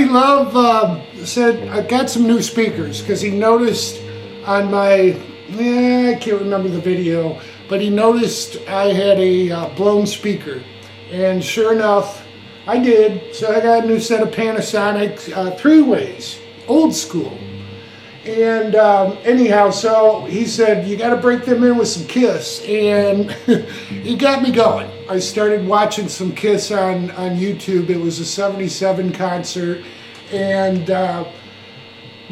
Love said, I got some new speakers, because he noticed on my, I can't remember the video, but he noticed I had a blown speaker. And sure enough, I did. So I got a new set of Panasonic three-ways, old school. And anyhow, so he said, you got to break them in with some Kiss. And he got me going. I started watching some Kiss on YouTube. It was a '77 concert. And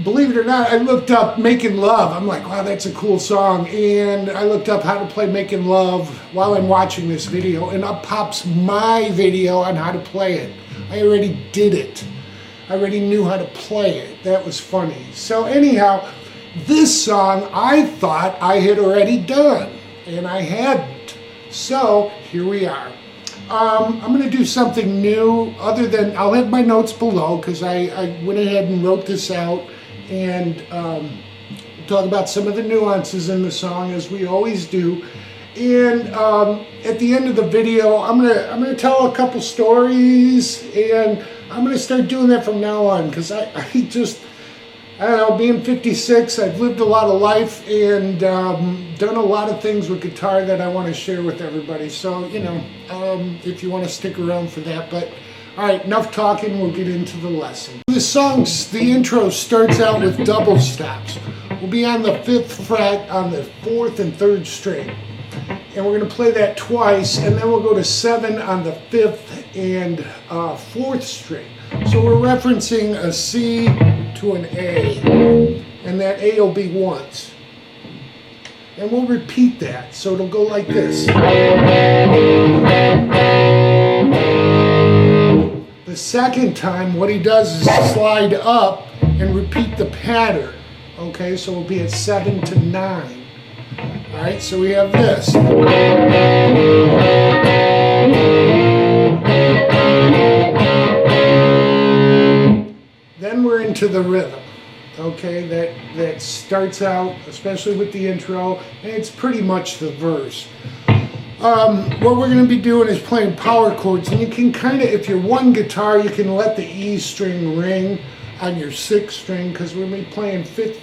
believe it or not, I looked up Making Love. I'm like, wow, that's a cool song. And I looked up how to play Making Love while I'm watching this video. And up pops my video on how to play it. I already did it. I already knew how to play it. That was funny. So anyhow, this song I thought I had already done, and I hadn't. So here we are. I'm going to do something new, other than, I'll have my notes below, because I went ahead and wrote this out, and talk about some of the nuances in the song, as we always do. And at the end of the video, I'm gonna tell a couple stories, and I'm gonna start doing that from now on, because I don't know, being 56, I've lived a lot of life and done a lot of things with guitar that I want to share with everybody. So, you know, if you want to stick around for that. But all right, enough talking, we'll get into the lesson. This song's, the intro starts out with double stops. We'll be on the 5th fret on the 4th and 3rd string. And we're going to play that twice, and then we'll go to 7 on the 5th and 4th string. So we're referencing a C to an A, and that A will be once. And we'll repeat that, so it'll go like this. The second time, what he does is slide up and repeat the pattern. Okay, so we'll be at 7 to 9. Alright, so we have this. Then we're into the rhythm. Okay, that starts out, especially with the intro, and it's pretty much the verse. What we're going to be doing is playing power chords, and you can kind of, if you're one guitar, you can let the E string ring on your 6th string, because we're going to be playing 5th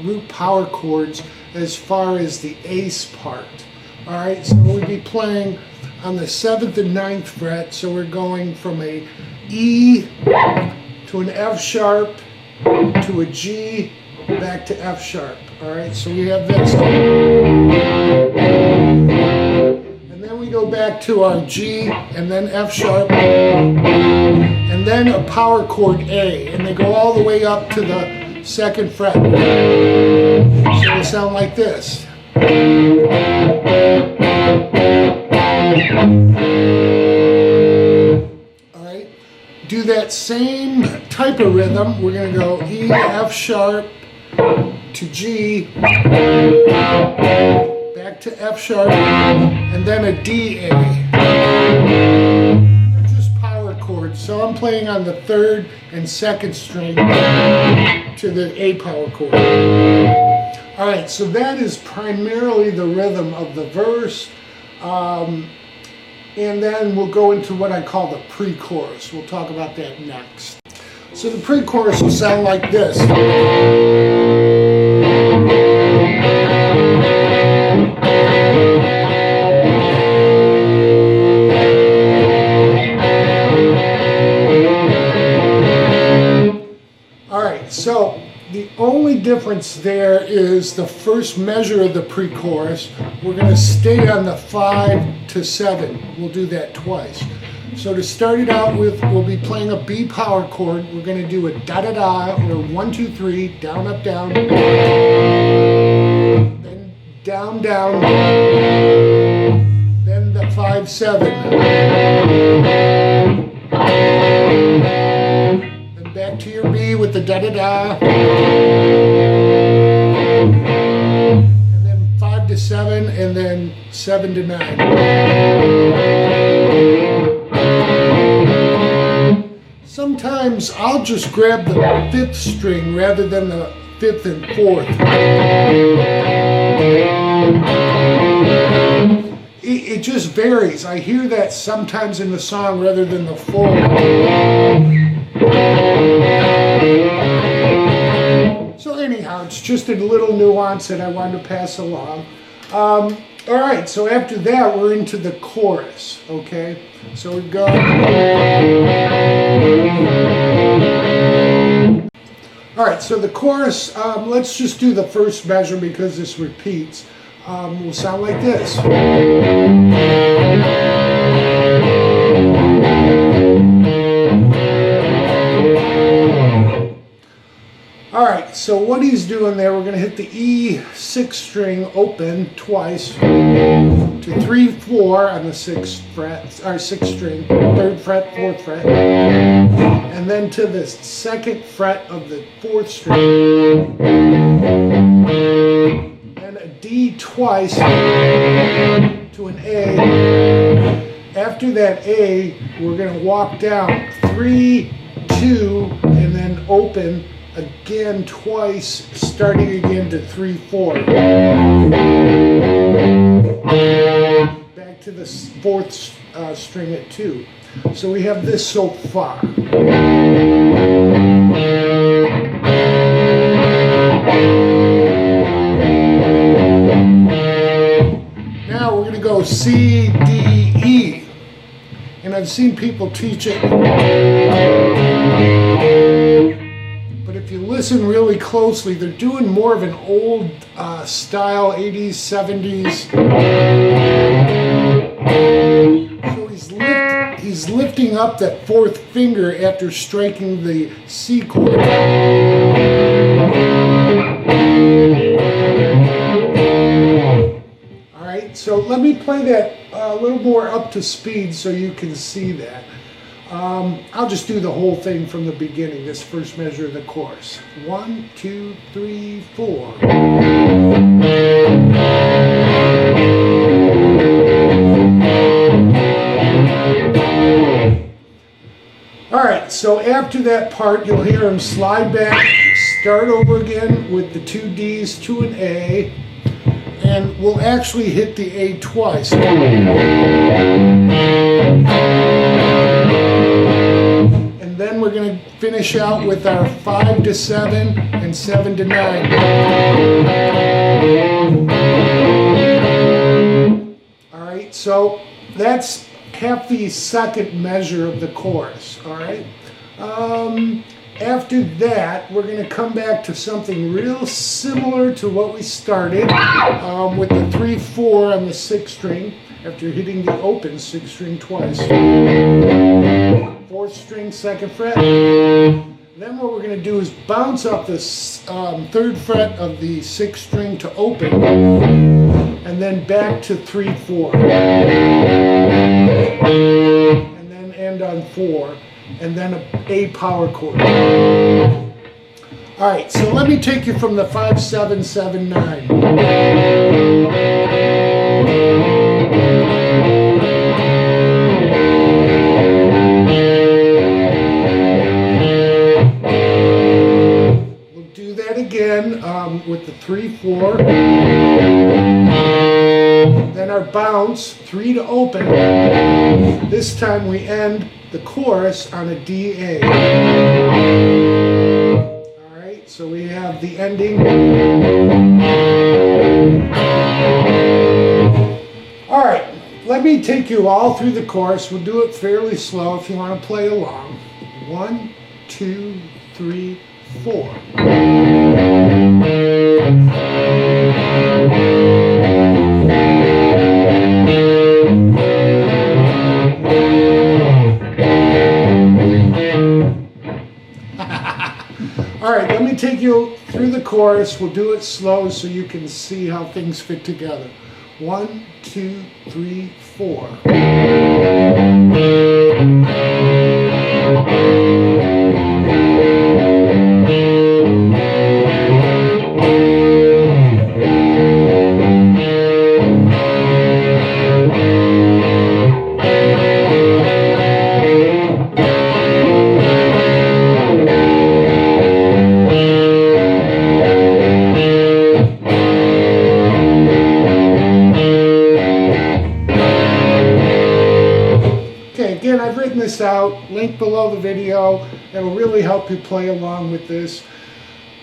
root power chords as far as the ace part. Alright, so we'll be playing on the 7th and 9th fret, so we're going from a E to an F sharp to a G back to F sharp. Alright, so we have this. And then we go back to our G and then F sharp and then a power chord A, and they go all the way up to the 2nd fret. So it'll sound like this. Alright, do that same type of rhythm. We're going to go E, F sharp to G, back to F sharp, and then a D, A. They're just power chords. So I'm playing on the 3rd and 2nd string to the A power chord. Alright, so that is primarily the rhythm of the verse. And then we'll go into what I call the pre-chorus. We'll talk about that next. So the pre-chorus will sound like this. Alright, so the only difference there is the first measure of the pre-chorus. We're going to stay on the 5 to 7. We'll do that twice. So to start it out with, we'll be playing a B power chord. We're going to do a da-da-da, or 1, 2, 3, down, up, down. Then down, down. Then the 5, 7. Then back to your B with the da-da-da. And then 5 to 7, and then 7 to 9. Sometimes I'll just grab the 5th string rather than the 5th and 4th. It just varies. I hear that sometimes in the song rather than the 4th. So anyhow, it's just a little nuance that I wanted to pass along. All right, so after that, we're into the chorus, okay? So we go. All right, so the chorus, let's just do the first measure because this repeats. Will sound like this. All right, so what he's doing there, we're going to hit the E6 string open twice to 3, 4 on the 6th fret, or 6th string, 3rd fret, 4th fret, and then to the 2nd fret of the 4th string, and a D twice to an A. After that A, we're going to walk down 3, 2, and then open again twice, starting again to 3, 4. Back to the 4th string at 2. So we have this so far. Now we're going to go C, D, E. And I've seen people teach it. If you listen really closely, they're doing more of an old style, 80s, 70s. So he's lifting up that 4th finger after striking the C chord. All right, so let me play that a little more up to speed so you can see that. I'll just do the whole thing from the beginning, this first measure of the chorus. 1, 2, 3, 4. Alright, so after that part, you'll hear him slide back, start over again with the 2 Ds to an A, and we'll actually hit the A twice. And then we're going to finish out with our 5 to 7 and 7 to 9. Alright, so that's half the second measure of the chorus. Alright? After that, we're going to come back to something real similar to what we started with the 3, 4 on the 6th string after hitting the open 6th string twice. 4th string, 2nd fret. Then what we're going to do is bounce up the 3rd fret of the 6th string to open, and then back to 3, 4. And then end on 4. And then a power chord. Alright, so let me take you from the 5, 7, 7, 9. We'll do that again with the 3, 4. Then our bounce, 3 to open. This time we end the chorus on a D-A. Alright, so we have the ending. Alright, let me take you all through the chorus. We'll do it fairly slow if you want to play along. 1, 2, 3, 4. Alright, let me take you through the chorus. We'll do it slow so you can see how things fit together. 1, 2, 3, 4. Again, I've written this out, link below the video. That'll really help you play along with this.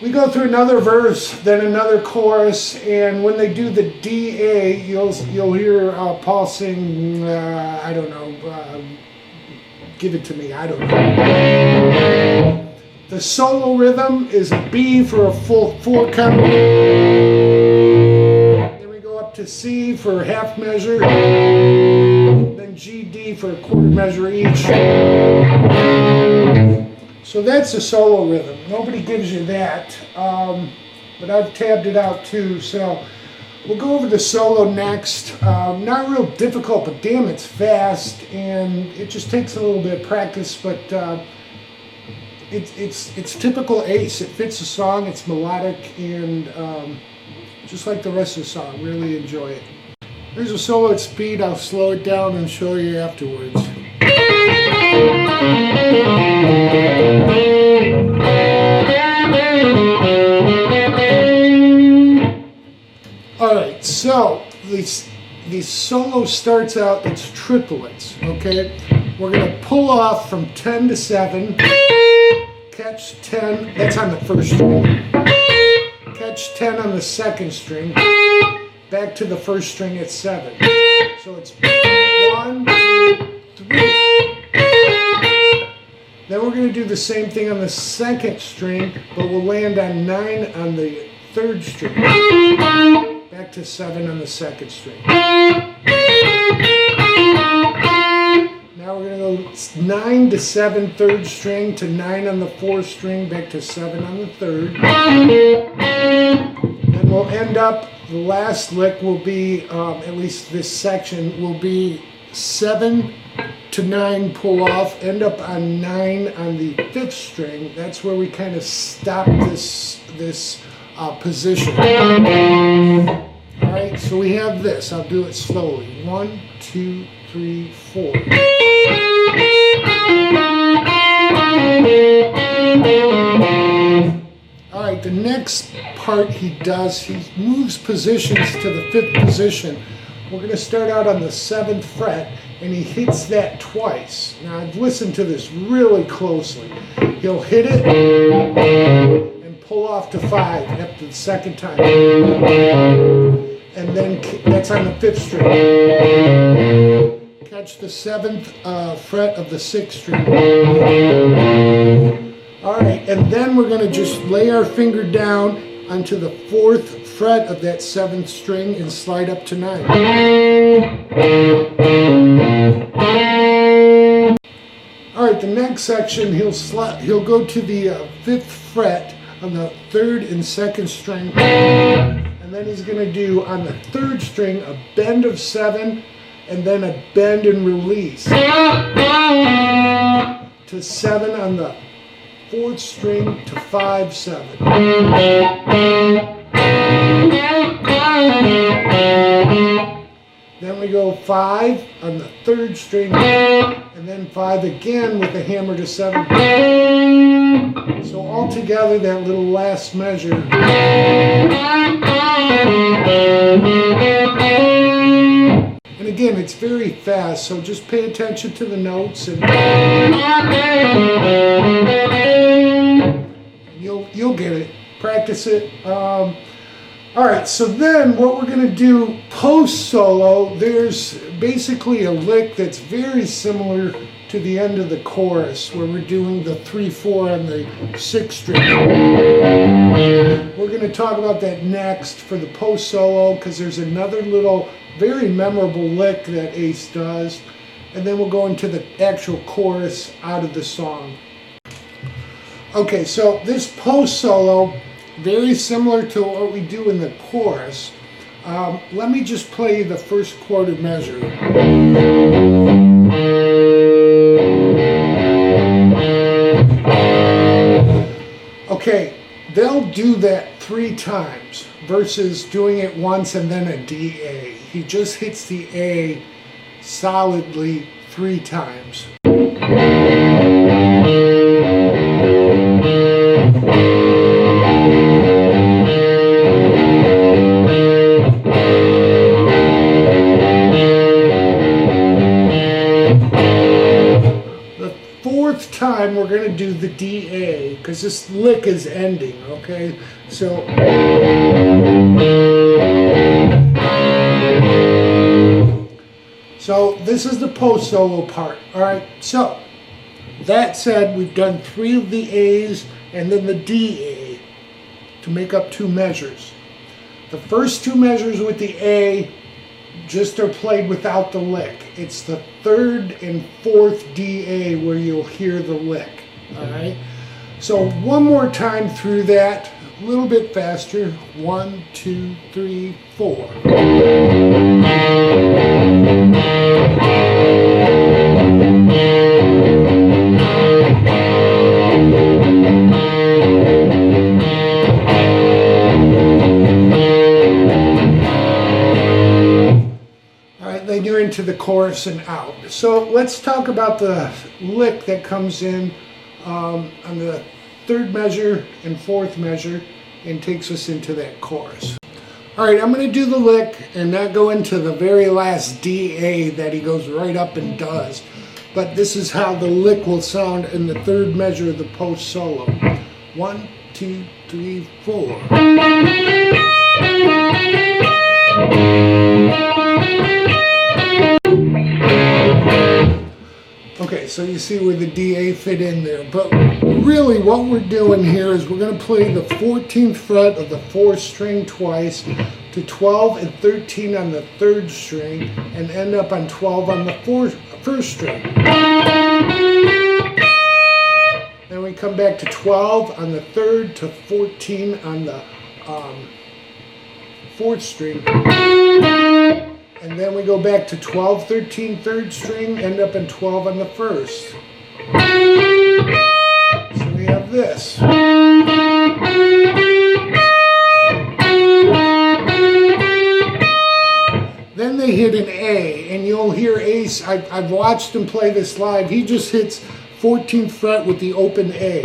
We go through another verse, then another chorus, and when they do the D-A, you'll hear Paul sing, I don't know, give it to me, I don't know. The solo rhythm is a B for a full 4 count. Then we go up to C for a half measure. Then G, D for a quarter measure each. So that's a solo rhythm. Nobody gives you that, but I've tabbed it out too. So we'll go over the solo next. Not real difficult, but damn, it's fast, and it just takes a little bit of practice. But it's typical Ace. It fits the song. It's melodic, and just like the rest of the song, really enjoy it. Here's a solo at speed. I'll slow it down and show you afterwards. Alright, so the solo starts out, it's triplets, okay? We're going to pull off from 10 to 7, catch 10, that's on the first string, catch 10 on the second string, back to the first string at 7. So it's 1, 2, 3. Then we're going to do the same thing on the second string, but we'll land on 9 on the third string. Back to 7 on the second string. Now we're going to go 9 to 7 third string to 9 on the fourth string, back to 7 on the third. Then we'll end up, the last lick will be, at least this section, will be 7 to 9 pull off, end up on 9 on the fifth string. That's where we kind of stop this position. Alright, so we have this. I'll do it slowly. 1, 2, 3, 4. Alright, the next part he does, he moves positions to the fifth position. We're going to start out on the 7th fret, and he hits that twice. Now, I've listened to this really closely. He'll hit it and pull off to 5 after the second time. And then that's on the 5th string. Catch the 7th fret of the 6th string. All right, and then we're going to just lay our finger down onto the 4th fret of that 7th string and slide up to 9. All right, the next section, he'll go to the 5th fret on the 3rd and 2nd string, and then he's going to do on the 3rd string a bend of 7 and then a bend and release to 7 on the 4th string to 5, 7. Then we go 5 on the 3rd string, and then 5 again with the hammer to 7. So all together, that little last measure. And again, it's very fast, so just pay attention to the notes, and you'll get it. Practice it. All right, so then what we're going to do post-solo, there's basically a lick that's very similar to the end of the chorus, where we're doing the 3-4 on the 6th string. We're going to talk about that next for the post-solo, because there's another little, very memorable lick that Ace does, and then we'll go into the actual chorus out of the song. Okay, so this post-solo, very similar to what we do in the chorus. Let me just play the first quarter measure. Okay, they'll do that 3 times versus doing it once and then a D-A. He just hits the A solidly 3 times. Time we're going to do the D because this lick is ending, okay? So this is the post solo part, all right? So that said, we've done 3 of the A's and then the D-A to make up 2 measures. The first 2 measures with the A just are played without the lick. It's the 3rd and 4th D-A where you'll hear the lick, all right? So one more time through that, a little bit faster. 1, 2, 3, 4. Then you're into the chorus and out. So let's talk about the lick that comes in on the 3rd measure and 4th measure and takes us into that chorus. All right, I'm going to do the lick and not go into the very last D-A that he goes right up and does. But this is how the lick will sound in the 3rd measure of the post solo. 1, 2, 3, 4. Okay, so you see where the D-A fit in there, but really what we're doing here is we're going to play the 14th fret of the 4th string twice to 12 and 13 on the 3rd string and end up on 12 on the 1st string. Then we come back to 12 on the 3rd to 14 on the 4th string. And then we go back to 12, 13, 3rd string, end up in 12 on the 1st. So we have this. Then they hit an A, and you'll hear Ace. I've watched him play this live. He just hits 14th fret with the open A.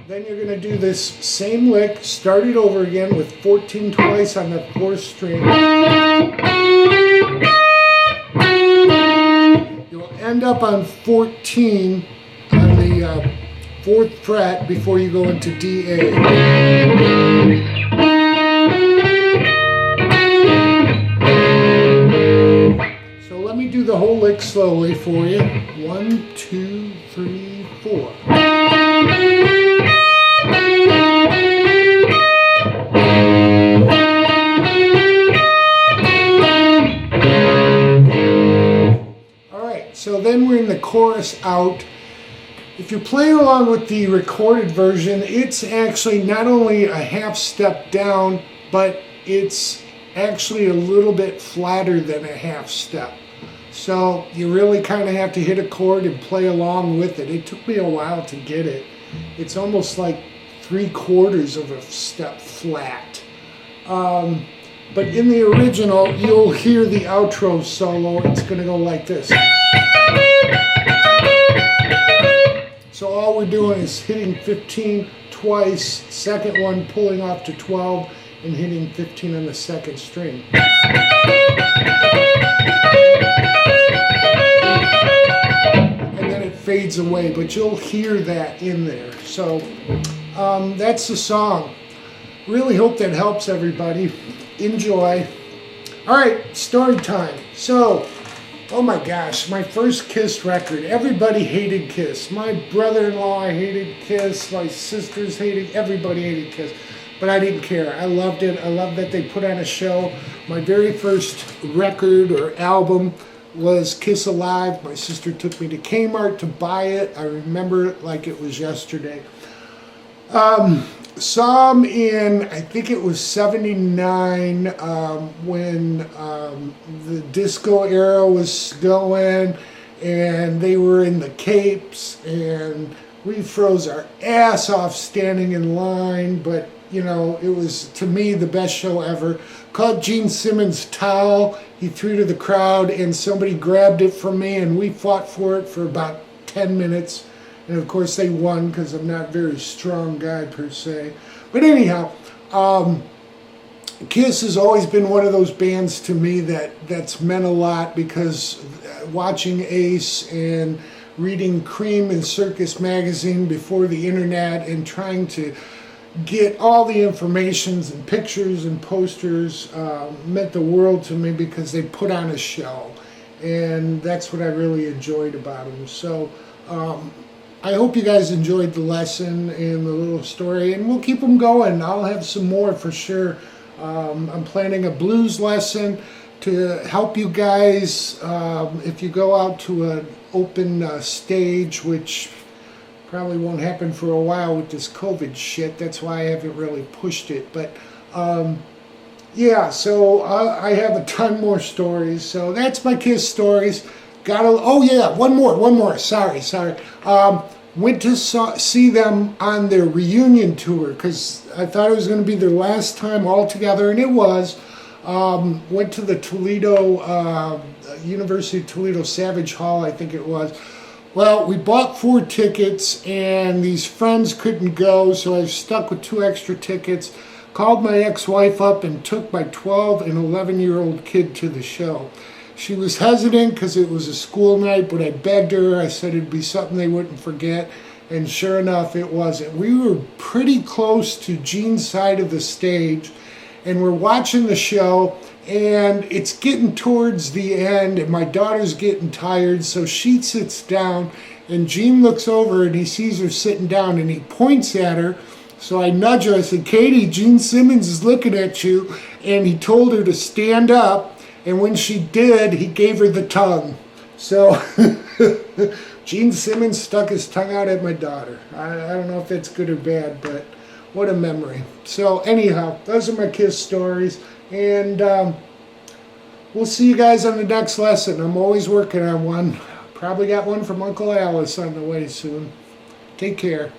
Then you're going to do this same lick, start it over again with 14 twice on the 4th string. You'll end up on 14 on the 4th fret before you go into D-A. So let me do the whole lick slowly for you. 1, 2, 3, 4. So then we're in the chorus out. If you're playing along with the recorded version, it's actually not only a half step down, but it's actually a little bit flatter than a half step. So you really kind of have to hit a chord and play along with it. It took me a while to get it. It's almost like 3/4 of a step flat. But in the original, you'll hear the outro solo. It's going to go like this. So all we're doing is hitting 15 twice, second one pulling off to 12, and hitting 15 on the 2nd string. And then it fades away, but you'll hear that in there. So that's the song. Really hope that helps everybody. Enjoy. All right, story time. So, oh my gosh, my first Kiss record. Everybody hated Kiss. My brother-in-law hated Kiss. My sisters hated, everybody hated Kiss. But I didn't care. I loved it. I loved that they put on a show. My very first record or album was Kiss Alive. My sister took me to Kmart to buy it. I remember it like it was yesterday. Saw them in, I think it was 79, when the disco era was going, and they were in the Capes, and we froze our ass off standing in line, but you know, it was, to me, the best show ever. Caught Gene Simmons' towel, he threw to the crowd, and somebody grabbed it from me, and we fought for it for about 10 minutes. And of course they won because I'm not a very strong guy per se. But anyhow, Kiss has always been one of those bands to me that's meant a lot, because watching Ace and reading Cream and Circus magazine before the internet and trying to get all the informations and pictures and posters meant the world to me because they put on a show. And that's what I really enjoyed about them. So I hope you guys enjoyed the lesson and the little story, and we'll keep them going. I'll have some more for sure. I'm planning a blues lesson to help you guys if you go out to an open stage, which probably won't happen for a while with this COVID shit. That's why I haven't really pushed it. But yeah, so I have a ton more stories. So that's my Kiss stories. Oh yeah, one more. Sorry. Went to see them on their reunion tour because I thought it was going to be their last time all together, and it was. Went to the Toledo, University of Toledo Savage Hall, I think it was. Well, we bought 4 tickets, and these friends couldn't go, so I was stuck with 2 extra tickets. Called my ex-wife up and took my 12 and 11-year-old kid to the show. She was hesitant because it was a school night, but I begged her. I said it'd be something they wouldn't forget, and sure enough, it wasn't. We were pretty close to Gene's side of the stage, and we're watching the show, and it's getting towards the end, and my daughter's getting tired, so she sits down, and Gene looks over, and he sees her sitting down, and he points at her. So I nudge her. I said, Katie, Gene Simmons is looking at you, and he told her to stand up. And when she did, he gave her the tongue. So Gene Simmons stuck his tongue out at my daughter. I don't know if that's good or bad, but what a memory. So anyhow, those are my Kiss stories. And we'll see you guys on the next lesson. I'm always working on one. Probably got one from Uncle Alice on the way soon. Take care.